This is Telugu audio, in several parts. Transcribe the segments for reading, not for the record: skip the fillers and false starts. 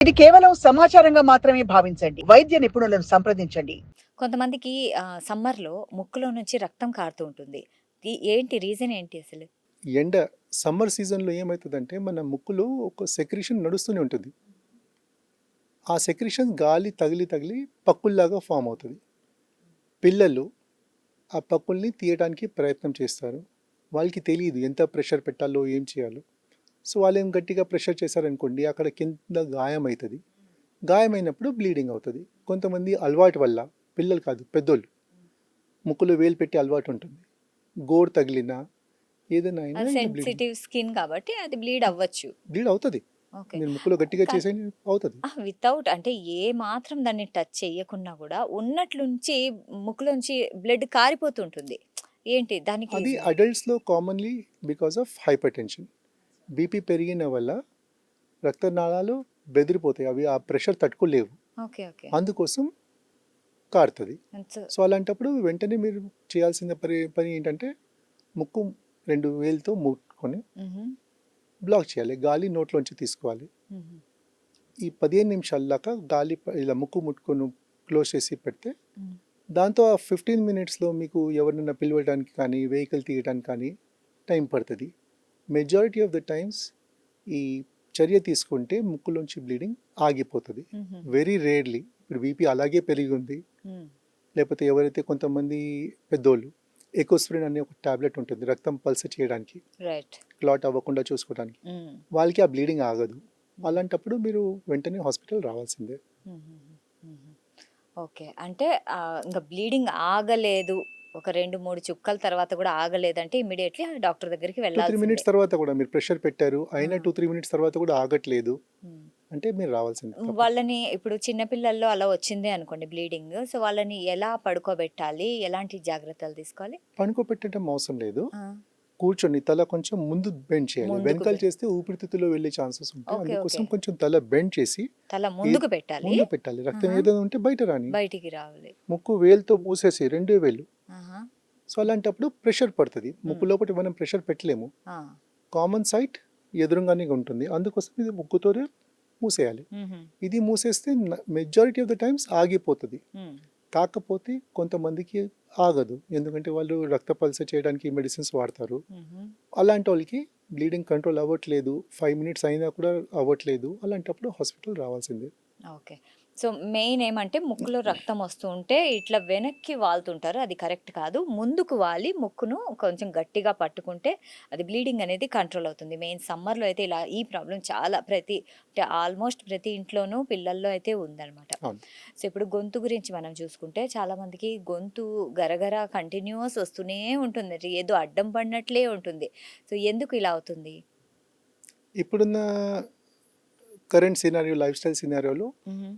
ఇది కేవలం సమాచారంగా మాత్రమే భావించండి. వైద్య నిపుణులను సంప్రదించండి. కొంతమందికి సమ్మర్‌లో ముక్కులో నుంచి రక్తం కారుతూ ఉంటుంది. ఏంటి రీజన్ ఏంటి అసలు? ఎండ సమ్మర్ సీజన్‌లో ఏమైతదంటే, మన ముక్కులో ఒక సెక్రీషన్ నడుస్తూనే ఉంటుంది. ఆ సెక్రీషన్ గాలి తగిలి, తగిలి పక్కుల్లాగా ఫార్మ్ అవుతది. పిల్లలు ఆ పక్కుల్ని తీయడానికి ప్రయత్నం చేస్తారు. వాళ్ళకి తెలీదు ఎంత ప్రెషర్ పెట్టాలో, ఏం చేయాలో. సో, వాళ్ళేం గట్టిగా ప్రెషర్ చేశారనుకోండి, అక్కడ కింద గాయమైతది. గాయమైనప్పుడు బ్లీడింగ్ అవుతది. కొంతమంది అలవాటు వల్ల, పిల్లలు కాదు పెద్దోళ్ళు, ముక్కులో వేలు పెట్టే అలవాటు ఉంటుంది. గోరు తగిలినా, ఏదైనా అయినా అది ఇంక బ్లీడింగ్. సెన్సిటివ్ స్కిన్ కాబట్టి అది బ్లీడ్ అవ్వచ్చు. బ్లీడ్ అవుతది. ఓకే. మీరు ముక్కులో గట్టిగా కానీ చేసేయండి అవుతది. వితౌట్ అంటే ఏ మాత్రం దాన్ని టచ్ చెయ్యకున్నా గూడా ఉన్నట్లుంచి ముక్కులోంచి బ్లడ్ కారిపోతూ ఉంటుంది. ఏంటి దానికి అది రీజన్? అడల్ట్స్‌లో commonly because of hypertension. BP పెరిగిన వల్ల రక్తనాళాలు బెదిరిపోతాయి. అవి ఆ ప్రెషర్ తట్టుకోలేవు. ఓకే. ఓకే. అందుకోసం కారుతది. సో సో, అలాంటప్పుడు వెంటనే మీరు చేయాల్సిన పని ఏంటంటే, ముక్కు 2 వేలుతో ముట్టుకొని హుహు. బ్లాక్ చేయాలి. గాలి నోట్లోంచి తీసుకోవాలి. హుహు. ఈ 15 నిమిషాల దాకా గాలి ఇలా ముక్కు ముట్టుకొని క్లోజ్ చేసి పెడితే, హ్మ్. దాంతో ఆ 15 మినిట్స్‌లో మీకు ఎవరినైనా పిలవడానికి కానీ, వెహికల్ తీయడానికి కానీ టైం పడతది. మెజారిటీ ఆఫ్ ద టైమ్స్ ఈ చర్య తీసుకుంటే ముక్కులోంచి బ్లీడింగ్ ఆగిపోతది. హుహు. వెరీ రేర్‌లీ ఇప్పుడు బీపీ అలాగే పెరిగి ఉంది. హ్మ్. లేకపోతే ఎవరైతే కొంతమంది పెద్దోళ్ళు ఎకోస్ప్రిన్ అనే ఒక టాబ్లెట్ ఉంటుంది రక్తం పల్స్ చేయడానికి, రైట్. క్లాట్ అవ్వకుండా చూసుకోవడానికి. హ్మ్. వాళ్ళకి ఆ బ్లీడింగ్ ఆగదు. అలాంటప్పుడు మీరు వెంటనే హాస్పిటల్ రావాల్సిందే. హుహుహు. హుహు. ఓకే. అంటే ఇంక బ్లీడింగ్ ఆగలేదు. ఒక 2, 3 చుక్కల తర్వాత గూడా ఆగలేదంటే ఇమ్మీడియేట్‌లీ డాక్టర్ దగ్గరికి 2-3 వెళ్ళాల్సిందే. మినిట్స్ తర్వాత కూడా మీరు ప్రెషర్ పెట్టారు. ఆ! అయినా 2-3 మినిట్స్ తర్వాత కూడా ఆగట్లేదు హ్మ్. అంటే మీరు రావాల్సిందే తప్పదు. వాళ్ళని ఇప్పుడు చిన్న పిల్లల్లో అలా వచ్చిందే అనుకోండి బ్లీడింగ్. సో, వాళ్ళని ఎలా పడుకోబెట్టాలి? ఎలాంటి జాగ్రత్తలు తీసుకోవాలి? పడుకోబెట్టడం అవసరం లేదు. ఆ! కూర్చొని తల కొంచెం ముందు బెండ్ చేయాలి. ముందుకు వెనకాల చేస్తే ఊపిరితిత్తులో వెళ్ళే ఛాన్సెస్ ఉంటాయి. ఓకే. అందుకోసం ఓకే. కొంచెం తల బెండ్ చేసి తల ఏ ముందుకు పెట్టాలి. ముందు పెట్టాలి. రక్తం ఆహా! ఏదైనా ఉంటే బయట రాని. బయటికి రావాలి. ముక్కు వేలుతో మూసేసి 2 వేలు. ఆహా! సో, అలాంటప్పుడు ప్రెషర్ పడతది. ముక్కు హ్మ్. లోపట మనం ప్రెషర్ పెట్టలేము. ఆ! కామన్ సైట్ ఎదురుంగానే ఉంటుంది. అందుకోసం ఇది ముక్కుతోనే మూసేయాలి. హుహు. ఇది మూసేస్తే మెజారిటీ ఆఫ్ ద టైమ్స్ ఆగిపోతది. హ్మ్. కాకపోతే కొంతమందికి ఆగదు. ఎందుకంటే వాళ్ళు రక్త పరీక్ష చేయడానికి మెడిసిన్స్ వాడతారు. హుహు. అలాంటోళ్ళకి బ్లీడింగ్ కంట్రోల్ అవ్వట్లేదు. 5 మినిట్స్ అయినా కూడా అవ్వట్లేదు. అలాంటప్పుడు హాస్పిటల్ రావాల్సిందే. ఓకే. సో, మెయిన్ ఏమంటే ముక్కులో రక్తం వస్తూ ఉంటే ఇట్లా వెనక్కి వాలుతుంటారు. అది కరెక్ట్ కాదు. ముందుకు వాలి ముక్కును కొంచెం గట్టిగా పట్టుకుంటే అది బ్లీడింగ్ అనేది కంట్రోల్ అవుతుంది. మెయిన్ సమ్మర్‌లో అయితే ఇలా ఈ ప్రాబ్లమ్ చాలా అంటే ఆల్మోస్ట్ ప్రతి ఇంట్లోనూ పిల్లల్లో అయితే ఉందనమాట. అవును. సో, ఇప్పుడు గొంతు గురించి మనం చూసుకుంటే చాలామందికి గొంతు గరగర కంటిన్యూయస్ వస్తూనే ఉంటుంది. అది ఏదో అడ్డం పడినట్లే ఉంటుంది. సో, ఎందుకు ఇలా అవుతుంది? ఇప్పుడున్న కరెంట్ సినారియో లైఫ్ స్టైల్ సినారియోలో హుహు.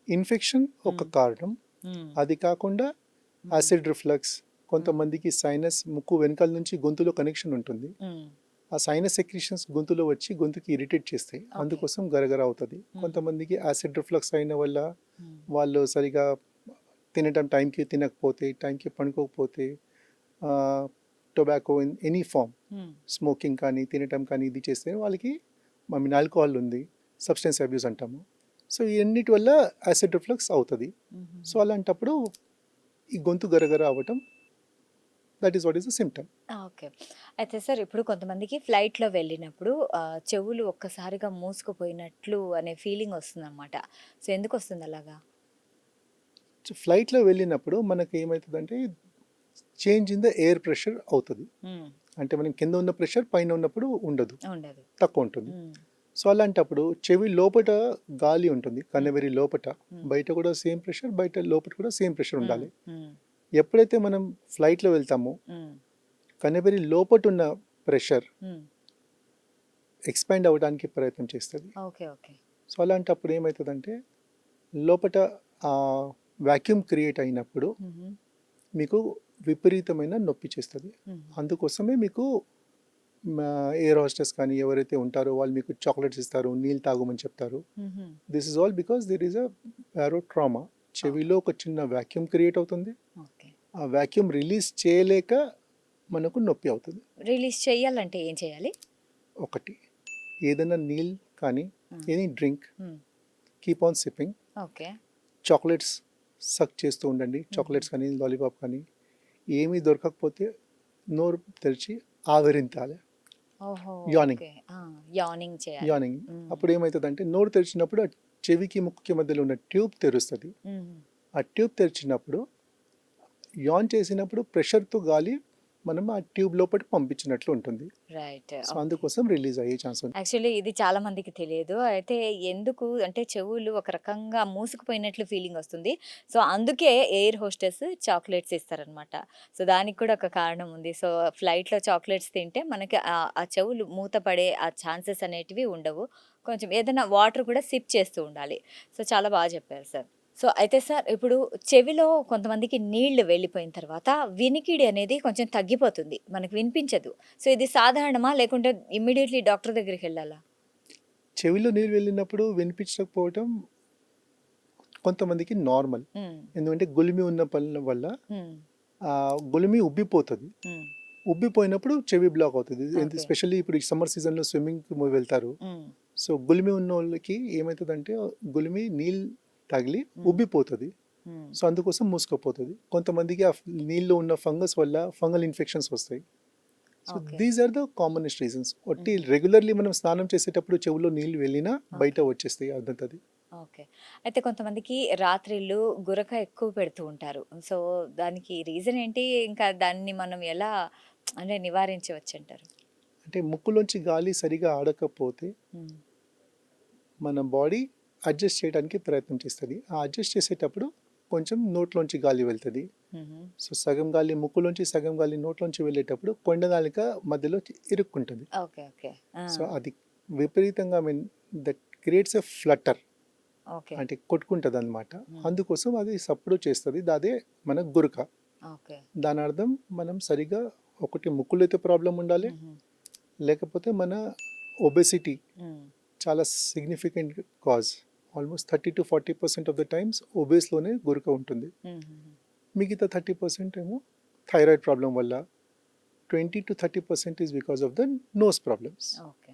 ఇన్ఫెక్షన్ ఒక హ్మ్. కారణం. హ్మ్. అది కాకుండా హ్మ్. యాసిడ్ రిఫ్లక్స్, హ్మ్. కొంతమందికి సైనస్ ముక్కు వెనకాల నుంచి గొంతులో కనెక్షన్ ఉంటుంది. హ్మ్. ఆ సైనస్ సెక్రీషన్స్ గొంతులో వచ్చి గొంతుకి ఇరిటేట్ చేస్తాయి. ఓకే. అందుకోసం గరగర అవుతది. హుహు. కొంతమందికి యాసిడ్ రిఫ్లక్స్ అయిన వల్ల హ్మ్. వాళ్ళు సరిగా తినటం టైంకి తినకపోతే, టైంకి పడుకోకపోతే, టొబాకో ఇన్ ఎనీ ఫార్మ్, హ్మ్. స్మోకింగ్ కానీ, తినటం కానీ ఇది చేస్తే వాళ్ళకి ఆల్కహాల్ ఉంది, సబ్స్టెన్స్ అబ్యూస్ అంటాము. సో, ఇవన్నిటి వల్ల యాసిడ్ రిఫ్లక్స్ అవుతది. సో, హుహుహు. అలాంటప్పుడు ఈ గొంతు గరగర అవ్వటం that is what is the symptom. Okay. అయితే సార్ ఇప్పుడు కొంతమందికి ఫ్లైట్‌లో వెళ్ళినప్పుడు చెవులు ఒక్కసారిగా మూసుకుపోయినట్లు అనే ఫీలింగ్ వస్తుందనమాట. సో, ఎందుకొస్తుంది అలాగా? ఫ్లైట్‌లో వెళ్ళినప్పుడు మనకి ఏమైతదంటే change in the air pressure అవుతది. హ్మ్. అంటే మనం కింద ఉన్న ప్రెషర్ పైన ఉన్నప్పుడు ఉండదు. ఉండదు. తక్కువ ఉంటుంది. హ్మ్. సో, అలాంటప్పుడు చెవి లోపట గాలి ఉంటుంది. హ్మ్. కన్నెవరి లోపట. హ్మ్. బయట కూడా సేమ్ ప్రెషర్, బయట లోపట కూడా సేమ్ ప్రెషర్ హ్మ్. ఉండాలి. హ్మ్. ఎప్పుడైతే మనం ఫ్లైట్‌లో వెళ్తామో హ్మ్. కన్నెవరి లోపటున్న ప్రెషర్ హ్మ్. ఎక్స్‌పాండ్ అవ్వడానికి ప్రయత్నం చేస్తది. ఓకే. ఓకే. సో, అలాంటప్పుడు ఏమైతదంటే లోపట వాక్యూమ్ క్రియేట్ అయినప్పుడు హుహు. మీకు విపరీతమైన నొప్పి చేస్తది. హుహు. అందుకోసమే మీకు ఎయిర్ హోస్టెస్ కానీ ఎవరైతే ఉంటారో వాళ్ళు మీకు చాక్లెట్స్ ఇస్తారు, నీళ్ళు తాగమని చెప్తారు. హుహు. This is all because there is a barotrauma. Okay. చెవిలో ఒక చిన్న వాక్యూమ్ క్రియేట్ అవుతుంది. ఓకే. ఆ వాక్యూమ్ రిలీజ్ చేయలేక మనకు నొప్పి అవుతుంది. రిలీజ్ చేయాలంటే ఏం చేయాలి? ఒకటి ఏదైనా నీళ్ళు కానీ హ్మ్. ఎనీ డ్రింక్ హ్మ్. Keep on sipping. Okay. Chocolates suck చేస్తూ ఉండండి, చాక్లెట్స్ కానీ లాలీపాప్ కానీ. ఏమీ దొరకకపోతే నోరు తెరిచి ఆవిరించాలి, ఓహో! యానింగ్. ఓకే. యానింగ్ చేయాలి. యానింగ్. హ్మ్. అప్పుడు ఏమవుతుందంటే నోరు తెరిచినప్పుడు ఆ చెవికి ముక్కుకి మధ్యలో ఉన్న ట్యూబ్ తెరుస్తుంది. హ్మ్. ఆ ట్యూబ్ తెరిచినప్పుడు యాన్ చేసినప్పుడు ప్రెషర్తో గాలి మనం ఆ ట్యూబ్ లోపలికి పంపించినట్లు ఉంటుంది. రైట్. So okay. అందుకోసం రిలీజ్ అయ్యే ఛాన్స్ ఉంది. యాక్చువల్లీ ఇది చాలా మందికి తెలియదు. అయితే ఎందుకు అంటే చెవులు ఒక రకంగా మూసుకుపోయినట్లు ఫీలింగ్ వస్తుంది. సో, అందుకే ఎయిర్ హోస్టెస్ చాక్లెట్స్ ఇస్తారనమాట. సో, దానికి కూడా ఒక కారణం ఉంది. సో, ఫ్లైట్‌లో చాక్లెట్స్ తింటే మనకి ఆ చెవులు మూత పడే ఆ ఛాన్సెస్ అనేటివి ఉండవు. కొంచెం ఏదైనా వాటర్ కూడా సిప్ చేస్తూ ఉండాలి. సో, చాలా బాగా చెప్పారు సార్. సో, అయితే సార్ ఇప్పుడు చెవిలో కొంతమందికి నీళ్లు వెళ్ళిపోయిన తర్వాత వినికిడి అనేది కొంచెం తగ్గిపోతుంది. మనకు వినిపించదు. సో, ఇది సాధారణమా? లేకుంటే ఇమ్మీడియేట్‌లీ డాక్టర్ దగ్గరికెళ్ళాలా? చెవిలో నీళ్ళు వెళ్ళినప్పుడు వినిపించకపోవటం కొంతమందికి నార్మల్. హ్మ్. ఎందుకంటే గులిమి ఉన్న పనుల వల్ల హ్మ్. గులిమి ఉబ్బిపోతుంది. హ్మ్. ఉబ్బిపోయినప్పుడు చెవి బ్లాక్ అవుతుంది. ఓకే. ఎస్పెషల్లీ ఇప్పుడు ఈ సమ్మర్ సీజన్లో స్విమ్మింగ్కి వెళ్తారు. హ్మ్. సో గులిమి ఉన్న వాళ్ళకి ఏమవుతుందంటే గులిమి నీళ్ళు తగిలి ఉబ్బిపోతుంది. హ్మ్. సో అందుకోసం మూసుకుపోతుంది. కొంతమందికి ఆ నీళ్ళు ఉన్న ఫంగస్ వల్ల ఫంగల్ ఇన్ఫెక్షన్స్ వస్తాయి. So okay. These are the commonest reasons. ఒట్టి రెగ్యులర్లీ మనం స్నానం చేసేటప్పుడు చెవులో నీళ్ళు వెళ్ళినా బయట వచ్చేస్తాయి అదంతది. ఓకే. అయితే కొంతమందికి రాత్రిళ్ళు గురక ఎక్కువ పెడుతూ ఉంటారు. సో, దానికి రీజన్ ఏంటి? ఇంకా దాన్ని మనం ఎలా అంటే నివారించవచ్చంటారు? అంటే ముక్కులోంచి గాలి సరిగా ఆడకపోతే హ్మ్. మన బాడీ అడ్జస్ట్ చేయడానికి ప్రయత్నం చేస్తుంది. ఆ అడ్జస్ట్ చేసేటప్పుడు కొంచెం నోట్లోంచి గాలి వెళ్తుంది. హుహు. సో సగం గాలి ముక్కులోంచి సగం గాలి నోట్లోంచి వెళ్ళేటప్పుడు కొండనాలిక మధ్యలో ఇరుక్కుంటుంది. ఓకే. ఓకే. ఆ! సో అది విపరీతంగా that creates a Flutter, okay. అంటే కొట్టుకుంటుంది అనమాట. అందుకోసం అది సప్పుడు చేస్తుంది. అదే మన గురక. ఓకే. దాని అర్థం మనం సరిగా ఒకటి ముక్కులో అయితే ప్రాబ్లం ఉండాలి, హుహు. లేకపోతే మన ఒబెసిటీ హ్మ్. చాలా significant cause. Almost 30-40% of the times ఒబేస్లోనే గురక ఉంటుంది. హుహుహు. మిగతా 30% ఏమో థైరాయిడ్ ప్రాబ్లం వల్ల, 20-30% is because of the nose problems. Okay.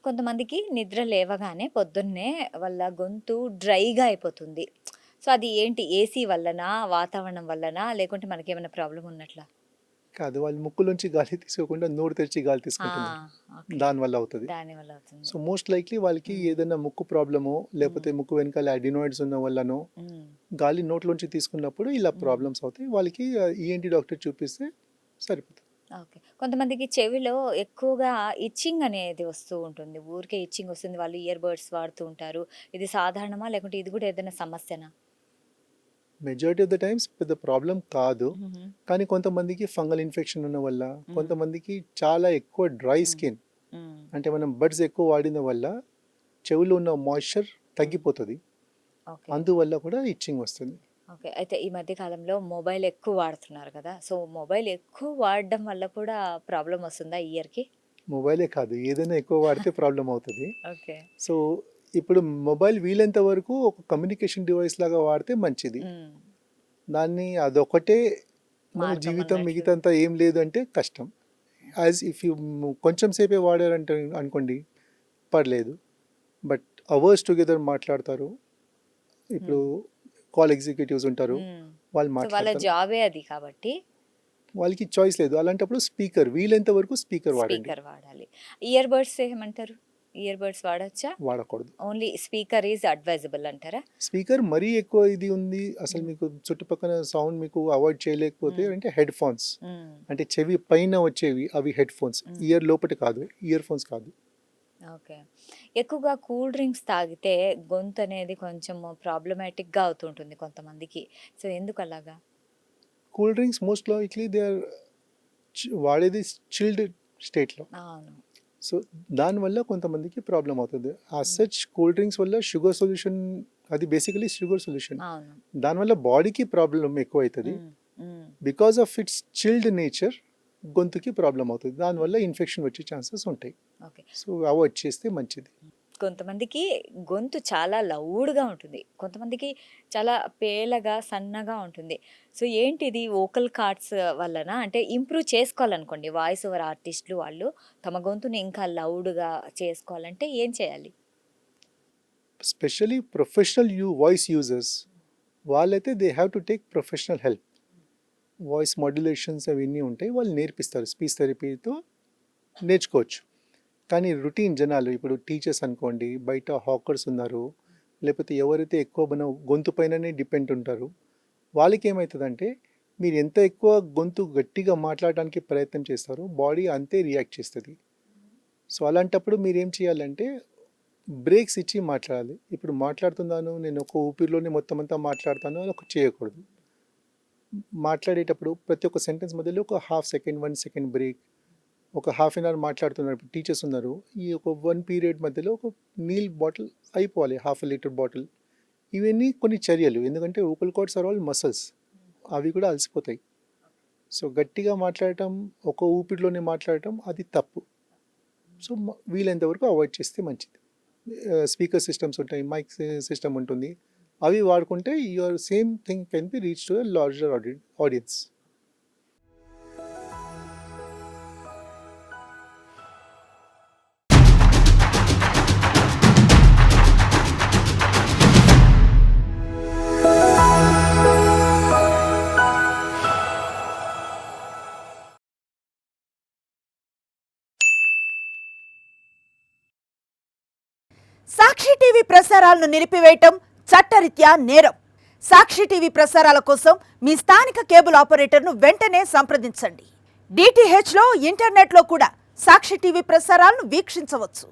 కొంతమందికి నిద్ర లేవగానే పొద్దున్నే వాళ్ళ గొంతు డ్రైగా అయిపోతుంది. సో, అది ఏంటి ఏసీ వల్లనా? వాతావరణం వల్లనా? లేకుంటే మనకేమైనా ప్రాబ్లమ్ ఉన్నట్లా? కాదు, వాళ్ళు ముక్కులోంచి గాలి తీసుకోకుండా నోరు తెరిచి గాలి ఆ! తీసుకుంటున్నారు. ఓకే. దానివల్ల అవుతుంది. దానివల్ల అవుతుంది. సో మోస్ట్ లైక్లీ వాళ్ళకి ఏదైనా ముక్కు ప్రాబ్లమో లేకపోతే ముక్కు వెనకాల అడినాయిడ్స్ ఉన్న వల్లనో హ్మ్. గాలి నోట్లోంచి తీసుకున్నప్పుడు ఇలా ప్రాబ్లమ్స్ అవుతాయి. వాళ్ళకి ఈఎన్టీ డాక్టర్ చూపిస్తే సరిపోతుంది. ఓకే. కొంతమందికి చెవిలో ఎక్కువగా ఇచ్చింగ్ అనేది వస్తూ ఉంటుంది. ఊరికే ఇచ్చింగ్ వస్తుంది. వాళ్ళు ఇయర్ బడ్స్ వాడుతూ ఉంటారు. ఇది సాధారణమా? లేకుంటే ఇది కూడా ఏదైనా సమస్యనా? మెజారిటీ ఆఫ్ ద టైమ్స్ పెద్ద ప్రాబ్లం కాదు. హుహు. కానీ కొంతమందికి ఫంగల్ ఇన్ఫెక్షన్ ఉన్న వల్ల, హ్మ్. కొంతమందికి చాలా ఎక్కువ డ్రై స్కిన్, హ్మ్. అంటే మనం బడ్స్ ఎక్కువ వాడిన వల్ల చెవులో ఉన్న మాయిశ్చర్ తగ్గిపోతుంది. ఓకే. అందువల్ల కూడా ఇచ్చింగ్ వస్తుంది. ఓకే. అయితే ఈ మధ్య కాలంలో మొబైల్ ఎక్కువ వాడుతున్నారు కదా! సో, మొబైల్ ఎక్కువ వాడడం వల్ల కూడా ప్రాబ్లమ్ వస్తుందా ఇయర్‌కి? మొబైలే కాదు, ఏదైనా ఎక్కువ వాడితే ప్రాబ్లం అవుతుంది. ఓకే. సో ఇప్పుడు మొబైల్ వీలైనంత వరకు ఒక కమ్యూనికేషన్ డివైస్ లాగా వాడితే మంచిది. హ్మ్. దాన్ని అదొకటే మన మార్గం జీవితం అన్నట్లు. మిగతాంతా ఏం లేదు అంటే కష్టం. యాజ్ ఇఫ్ యూ కొంచెం సేపే వాడారంటే అనుకోండి పర్లేదు. బట్ అవర్స్ టుగెదర్ మాట్లాడతారు. ఇప్పుడు కాల్ ఎగ్జిక్యూటివ్స్ ఉంటారు, హ్మ్. వాళ్ళు సో, వాళ్ళ మాట్లాడతారు. జాబే అది కాబట్టి వాళ్ళకి చాయిస్ లేదు. అలాంటప్పుడు స్పీకర్, వీలైనంత వరకు స్పీకర్ వాడండి. స్పీకర్ వాడాలి. ఇయర్ బడ్స్ ఏమంటారు? ఇయర్ బడ్స్ వాడొచ్చా? వాడకూడదు. ఓన్లీ స్పీకర్ ఈజ్ అడ్వైజబుల్ అంటారా? స్పీకర్ మరీ ఎక్కువ ఇది ఉంది, అసలు మీకు చుట్టుపక్కల సౌండ్ మీకు అవాయిడ్ చేయలేకపోతే అంటే హెడ్ ఫోన్స్, హ్మ్. అంటే చెవి పైన వచ్చేవి అవి హెడ్ ఫోన్స్. ఇయర్ లోపటి కాదు, ఇయర్ ఫోన్స్ కాదు. ఓకే. ఎక్కువగా కూల్ డ్రింక్స్ తాగితే గొంతనేది కొంచెం ప్రాబ్లమాటిక్‌గా అవుతుంటుంది కొంతమందికి. సో, ఎందుకలాగా? Cool drinks most likely they are వాడేది చిల్డ్ స్టేట్లో. అవును. సో దానివల్ల కొంతమందికి ప్రాబ్లం అవుతుంది. ఆ సచ్ కూల్ డ్రింక్స్ వల్ల షుగర్ సొల్యూషన్, అది బేసికలీ షుగర్ సొల్యూషన్. అవును. దానివల్ల బాడీకి ప్రాబ్లం ఎక్కువ అవుతుంది. Hmm. Hmm. Because of its chilled nature గొంతుకి ప్రాబ్లం అవుతుంది. దానివల్ల ఇన్ఫెక్షన్ వచ్చే ఛాన్సెస్ ఉంటాయి. ఓకే. సో అవాయిడ్ చేస్తే మంచిది. కొంతమందికి గొంతు చాలా లౌడ్‌గా ఉంటుంది. కొంతమందికి చాలా పేలగా, సన్నగా ఉంటుంది. సో, ఏంటిది వోకల్ కార్డ్స్ వల్లనా? అంటే ఇంప్రూవ్ చేసుకోవాలనుకోండి వాయిస్ ఓవర్ ఆర్టిస్ట్‌లు వాళ్ళు తమ గొంతుని ఇంకా లౌడ్‌గా చేసుకోవాలంటే ఏం చేయాలి? స్పెషలీ ప్రొఫెషనల్ వాయిస్ యూజర్స్ వాళ్ళైతే they have to take professional help. Voice modulations అవన్నీ ఉంటాయి, వాళ్ళు నేర్పిస్తారు, స్పీచ్ థెరపీతో నేర్చుకోవచ్చు. కానీ రొటీన్ జనాలు ఇప్పుడు టీచర్స్ అనుకోండి, బయట హాకర్స్ ఉన్నారు, లేకపోతే ఎవరైతే ఎక్కువ మన గొంతు పైననే డిపెండ్ ఉంటారు, వాళ్ళకి ఏమవుతుందంటే మీరు ఎంత ఎక్కువ గొంతు గట్టిగా మాట్లాడడానికి ప్రయత్నం చేస్తారో బాడీ అంతే రియాక్ట్ చేస్తుంది. సో అలాంటప్పుడు మీరు ఏం చేయాలంటే బ్రేక్స్ ఇచ్చి మాట్లాడాలి. ఇప్పుడు మాట్లాడుతున్నాను నేను ఒక ఊపిరిలోనే మొత్తం అంతా మాట్లాడతాను అని ఒక చేయకూడదు. మాట్లాడేటప్పుడు ప్రతి ఒక్క సెంటెన్స్ మధ్యలో ఒక హాఫ్ సెకండ్ 1 సెకండ్ బ్రేక్, ఒక హాఫ్ అన్ అవర్ మాట్లాడుతున్నారు, ఇప్పుడు టీచర్స్ ఉన్నారు, ఈ ఒక 1 పీరియడ్ మధ్యలో ఒక నీల్ బాటిల్ అయిపోవాలి, ½ లీటర్ బాటిల్. ఇవన్నీ కొన్ని చర్యలు, ఎందుకంటే vocal cords are all muscles, అవి కూడా అలసిపోతాయి. సో గట్టిగా మాట్లాడటం, ఒక ఊపిరిలోనే మాట్లాడటం అది తప్పు. సో వీలైనంత వరకు అవాయిడ్ చేస్తే మంచిది. స్పీకర్ సిస్టమ్స్ ఉంటాయి, మైక్ సిస్టమ్ ఉంటుంది, అవి వాడుకుంటే your same thing can be reach to a larger audience. Sakshi TV ప్రసారాలను నిలిపివేయటం చట్టరీత్యా నేరం. సాక్షి టీవీ ప్రసారాల కోసం మీ స్థానిక కేబుల్ ఆపరేటర్ను వెంటనే సంప్రదించండి. DTHలో ఇంటర్నెట్లో కూడా సాక్షి టీవీ ప్రసారాలను వీక్షించవచ్చు.